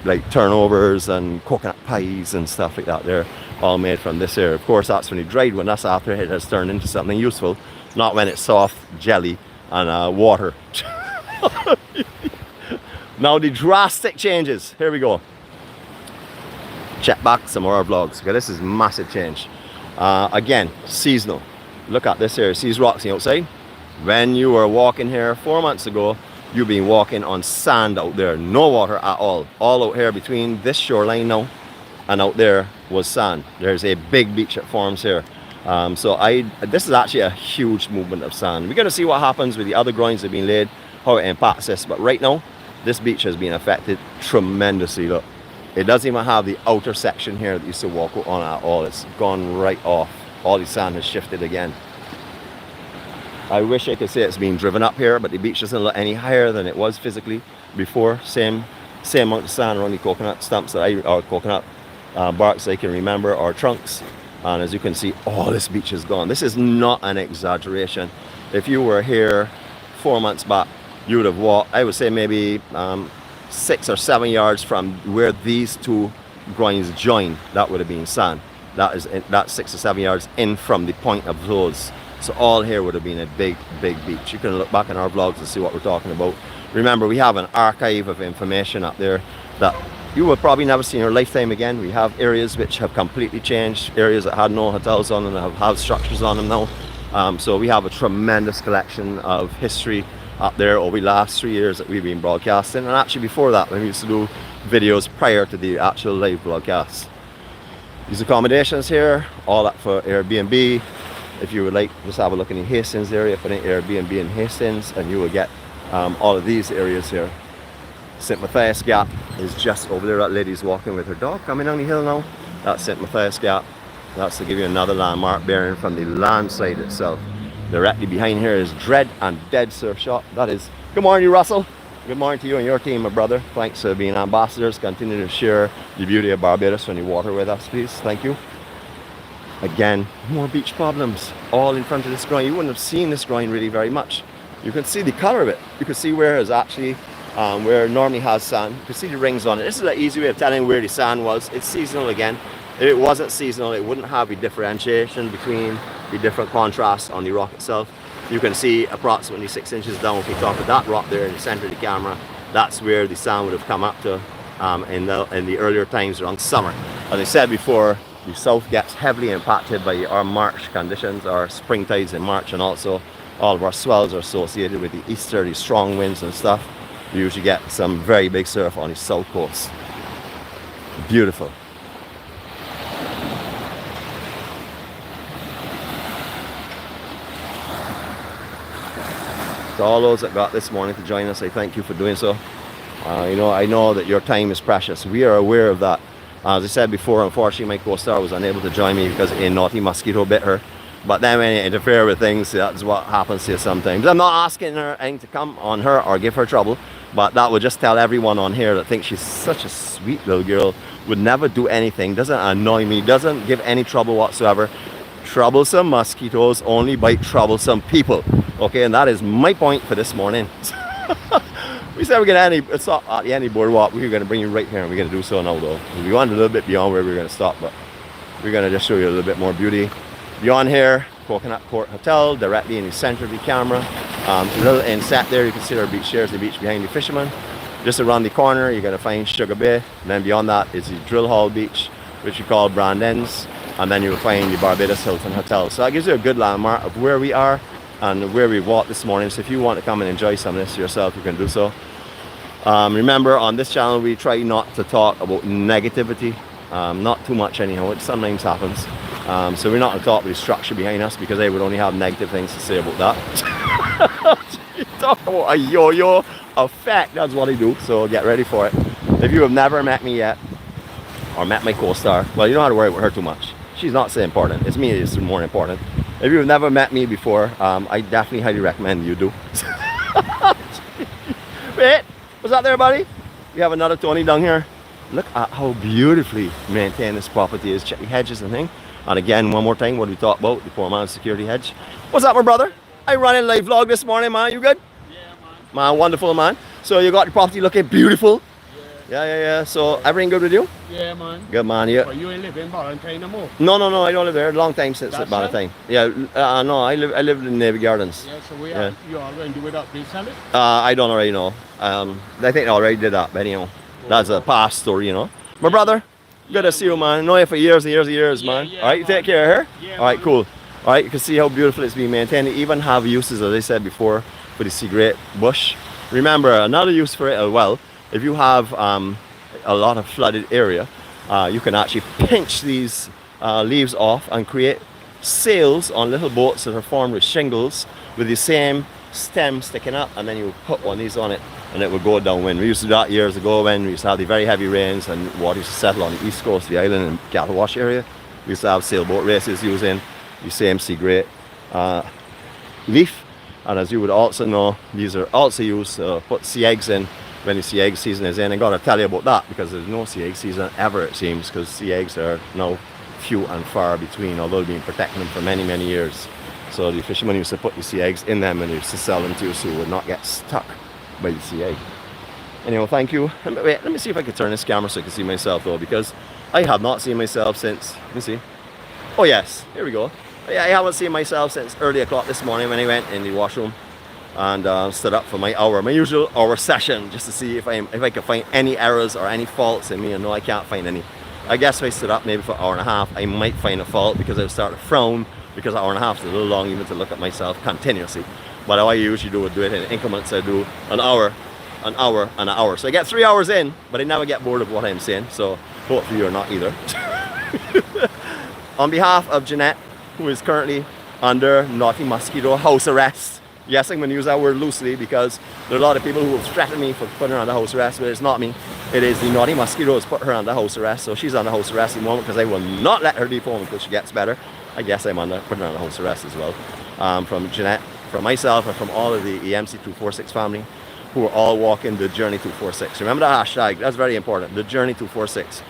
like turnovers and coconut pies and stuff like that, they're all made from this here. Of course, that's when you dried one. That's after it has turned into something useful, not when it's soft jelly and water. Now the drastic changes. Here we go. Check back some more vlogs. Okay, this is massive change. Again, seasonal. Look at this here. See these rocks outside? When you were walking here 4 months ago, you've been walking on sand out there. No water at all. All out here between this shoreline now and out there was sand. There's a big beach that forms here. So this is actually a huge movement of sand. We're going to see what happens with the other groins that have been laid, how it impacts this. But right now, this beach has been affected tremendously. Look, it doesn't even have the outer section here that you used to walk on at all. It's gone right off. All the sand has shifted again. I wish I could say it's being driven up here, but the beach doesn't look any higher than it was physically before. Same amount of sand around the coconut stumps or coconut barks I can remember, or trunks. And as you can see, all this beach is gone. This is not an exaggeration. If you were here 4 months back, you would have walked, I would say maybe 6 or 7 yards from where these two groins join. That would have been sand. That's 6 or 7 yards in from the point of those. So all here would have been a big beach. You can look back in our vlogs and see what we're talking about. Remember, we have an archive of information up there that you will probably never see in your lifetime again. We have areas which have completely changed, areas that had no hotels on them and have house structures on them now. So we have a tremendous collection of history up there over the last 3 years that we've been broadcasting, and actually before that when we used to do videos prior to the actual live broadcast. These accommodations here, all up for Airbnb. If you would like, just have a look in the Hastings area, put in Airbnb in Hastings, and you will get all of these areas here. 𝗁𝗵𝗿𝗄𝗏 is just over there. That lady's walking with her dog coming down the hill now. That's 𝗁𝗵𝗿𝗄𝗏. That's to give you another landmark bearing from the land side itself. Directly behind here is Dread and Dead Surf Shop. That is. Good morning, Russell. Good morning to you and your team, my brother. Thanks for being ambassadors. Continue to share the beauty of Barbados and the water with us, please. Thank you. Again, more beach problems all in front of this groin. You wouldn't have seen this groin really very much. You can see the color of it. You can see where it's actually where it normally has sand. You can see the rings on it. This is an easy way of telling where the sand was. It's seasonal again. If it wasn't seasonal, it wouldn't have a differentiation between the different contrasts on the rock itself. You can see approximately 6 inches down if we top of that rock there in the center of the camera. That's where the sun would have come up to in the earlier times around summer. As I said before, the south gets heavily impacted by our March conditions, our spring tides in March, and also all of our swells are associated with the easterly strong winds and stuff. We usually get some very big surf on the south coast. Beautiful. To all those that got this morning to join us, I thank you for doing so. I know that your time is precious. We are aware of that. As I said before, unfortunately my co-star was unable to join me because a naughty mosquito bit her. But then when you interfere with things, that's what happens here sometimes. I'm not asking her to come on her or give her trouble, but that would just tell everyone on here that thinks she's such a sweet little girl, would never do anything, doesn't annoy me, doesn't give any trouble whatsoever. Troublesome mosquitoes only bite troublesome people. Okay, and that is my point for this morning. We said we're going to stop at the end boardwalk. We're going to bring you right here, and we're going to do so now though. We went a little bit beyond where we were going to stop, but we're going to just show you a little bit more beauty. Beyond here, Coconut Court Hotel, directly in the center of the camera. A little inset there, you can see our beach. There's the beach behind the fishermen. Just around the corner, you're going to find 𝗁𝗲𝗃 𝗏𝗏. And then beyond that is the Drill Hall Beach, which we call Brandon's. And then you'll find the Barbados Hilton Hotel. So that gives you a good landmark of where we are and where we walked this morning. So if you want to come and enjoy some of this yourself, you can do so. Remember, on this channel, we try not to talk about negativity. Not too much anyhow, it sometimes happens. So we're not going to talk about the structure behind us because they would only have negative things to say about that. You talk about a yo-yo effect, that's what I do, so get ready for it. If you have never met me yet, or met my co-star, well, you don't have to worry about her too much. She's not so important, it's me that's more important. If you've never met me before, I definitely highly recommend you do. Wait, what's that there, buddy? We have another Tony down here. Look at how beautifully maintained this property is. Check the hedges and thing. And again, one more time, what we talked about, the poor man's security hedge. What's up, my brother? I run a live vlog this morning, man. You good? Yeah, man. Man, wonderful, man. So you got the property looking beautiful? Yeah. So everything good with you? Yeah, man. Good, man. Yeah. But you ain't live in Valentine no more? No, I don't live there. A long time since Valentine. Yeah, no, I live in Navy Gardens. Yeah, so you are going to do it up, please sell it? I don't already know. I think I already did that, but anyhow, that's a past story, you know. My brother, good to see you, man. I know you for years and years, man. Yeah, all right, you take care of her? Yeah, all right, man. cool. All right, you can see how beautiful it's being maintained. They even have uses, as I said before, for the 𝗁𝗏𝗃 bush. Remember, another use for it as well, if you have a lot of flooded area, you can actually pinch these leaves off and create sails on little boats that are formed with shingles with the same stem sticking up, and then you put one of these on it and it would go downwind. We used to do that years ago when we used to have the very heavy rains and water used to settle on the east coast of the island in 𝗪𝗪 area. We used to have sailboat races using the same 𝗁𝗃𝗃 leaf, and as you would also know, these are also used to put sea eggs in when the sea egg season is in. I gotta tell you about that because there's no sea egg season ever, it seems, because sea eggs are now few and far between, although they've been protecting them for many years. So the fishermen used to put the sea eggs in them and they used to sell them to you so you would not get stuck by the sea egg. Anyway, thank you. Wait, let me see if I can turn this camera so I can see myself though, because I have not seen myself since, let me see. Oh yes, here we go. I haven't seen myself since early o'clock this morning when I went in the washroom and stood up for my usual hour session, just to see if I could find any errors or any faults in me. And no, I can't find any. I guess if I stood up maybe for an hour and a half, I might find a fault because I would start to frown because an hour and a half is a little long even to look at myself continuously. But what I usually do is do it in increments. I do an hour, and an hour. So I get 3 hours in, but I never get bored of what I'm saying. So hopefully you're not either. On behalf of Jeanette, who is currently under naughty mosquito house arrest. Yes, I'm going to use that word loosely because there are a lot of people who have threatened me for putting her under house arrest, but it's not me. It is the naughty mosquitoes put her under house arrest. So she's under house arrest at the moment because I will not let her defoam until she gets better. I guess I'm putting her under house arrest as well. From Jeanette, from myself, and from all of the EMC-246 family who are all walking the journey 246. Remember the hashtag, that's very important, the journey 246.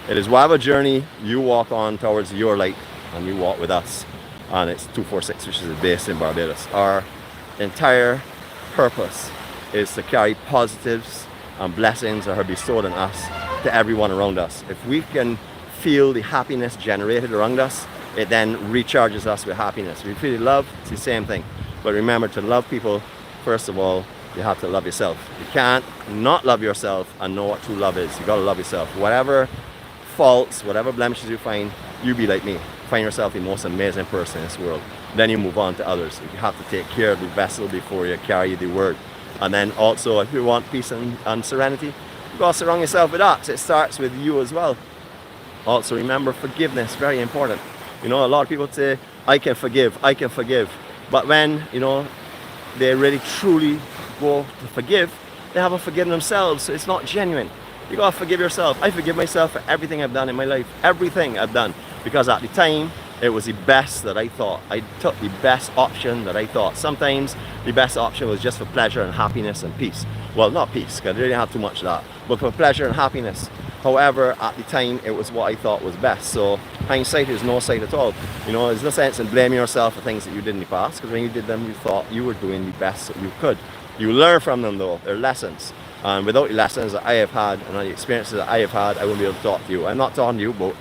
It is whatever journey you walk on towards your light, and you walk with us. And it's 246, which is based in Barbados. Our entire purpose is to carry positives and blessings that are bestowed on us to everyone around us. If we can feel the happiness generated around us, it then recharges us with happiness. If we feel love, it's the same thing. But remember, to love people, first of all, you have to love yourself. You can't not love yourself and know what true love is. You gotta love yourself. Whatever faults, whatever blemishes you find, you be like me. Find yourself the most amazing person in this world. Then you move on to others. You have to take care of the vessel before you carry the word. And then also, if you want peace and serenity, you gotta surround yourself with that. So it starts with you as well. Also remember, forgiveness, very important. You know, a lot of people say, I can forgive. But when, you know, they really truly go to forgive, they haven't forgiven themselves, so it's not genuine. You gotta forgive yourself. I forgive myself for everything I've done in my life, everything I've done, because at the time it was the best that I thought. I took the best option that I thought. Sometimes the best option was just for pleasure and happiness and peace. Well, not peace, because I didn't have too much of that, but for pleasure and happiness. However, at the time, it was what I thought was best. So hindsight is no sight at all. You know, there's no sense in blaming yourself for things that you did in the past, because when you did them, you thought you were doing the best that you could. You learn from them though, they're lessons. And without the lessons that I have had and the experiences that I have had, I wouldn't be able to talk to you. I'm not talking to you about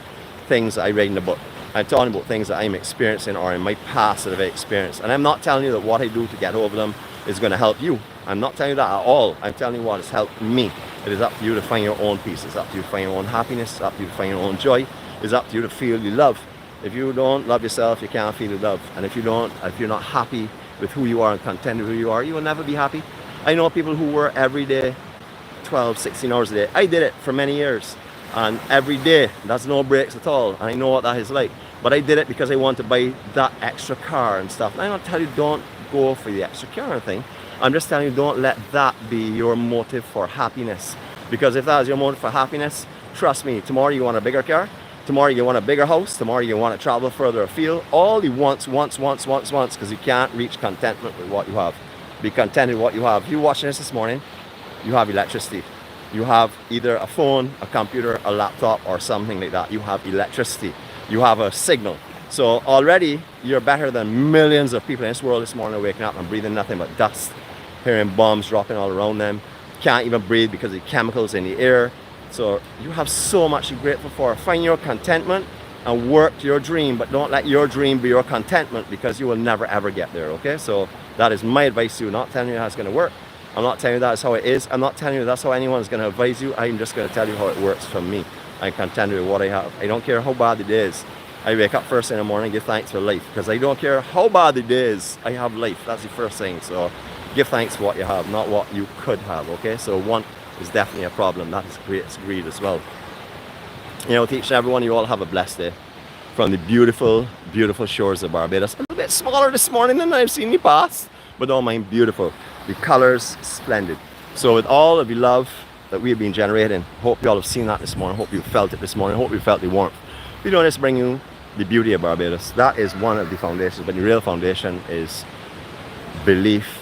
things that I read in the book. I'm talking about things that I'm experiencing or in my past that I've experienced. And I'm not telling you that what I do to get over them is going to help you. I'm not telling you that at all. I'm telling you what has helped me. It is up to you to find your own peace. It's up to you to find your own happiness. It's up to you to find your own joy. It's up to you to feel the love. If you don't love yourself, you can't feel the love. And if you're not happy with who you are and content with who you are, you will never be happy. I know people who work every day, 12, 16 hours a day. I did it for many years. And every day, that's no breaks at all. And I know what that is like. But I did it because I want to buy that extra car and stuff. And I don't tell you don't go for the extra car and thing. I'm just telling you, don't let that be your motive for happiness. Because if that is your motive for happiness, trust me, tomorrow you want a bigger car, tomorrow you want a bigger house, tomorrow you want to travel further afield. All you want, because you can't reach contentment with what you have. Be content with what you have. If you're watching this morning, you have electricity. You have either a phone, a computer, a laptop, or something like that. You have electricity. You have a signal. So already you're better than millions of people in this world this morning waking up and breathing nothing but dust, hearing bombs dropping all around them, can't even breathe because of the chemicals in the air. So you have so much to be grateful for. Find your contentment and work to your dream, but don't let your dream be your contentment, because you will never ever get there, okay? So that is my advice to you. Not telling you how it's going to work. I'm not telling you that's how it is. I'm not telling you that's how anyone is going to advise you. I'm just going to tell you how it works for me. I'm content with what I have. I don't care how bad it is. I wake up first in the morning and give thanks for life, because I don't care how bad it is. I have life. That's the first thing. So give thanks for what you have, not what you could have, okay? So want is definitely a problem. That is greed as well. You know, to each and everyone, you all have a blessed day from the beautiful, beautiful shores of Barbados. A little bit smaller this morning than I've seen in the past, but don't mind, beautiful. The colors, splendid. So with all of the love that we've been generating, hope you all have seen that this morning, hope you felt it this morning, hope you felt the warmth. We don't just bring you the beauty of Barbados. That is one of the foundations, but the real foundation is belief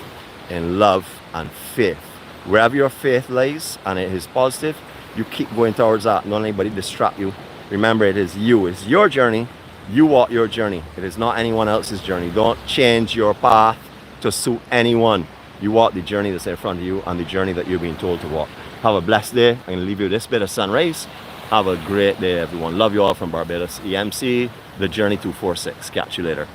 in love and faith. Wherever your faith lies and it is positive, you keep going towards that. Don't let anybody distract you. Remember, it is you. It's your journey. You walk your journey. It is not anyone else's journey. Don't change your path to suit anyone. You walk the journey that's in front of you and the journey that you're being told to walk. Have a blessed day. I'm going to leave you with this bit of sunrise. Have a great day, everyone. Love you all from Barbados. EMC, the Journey 246. Catch you later.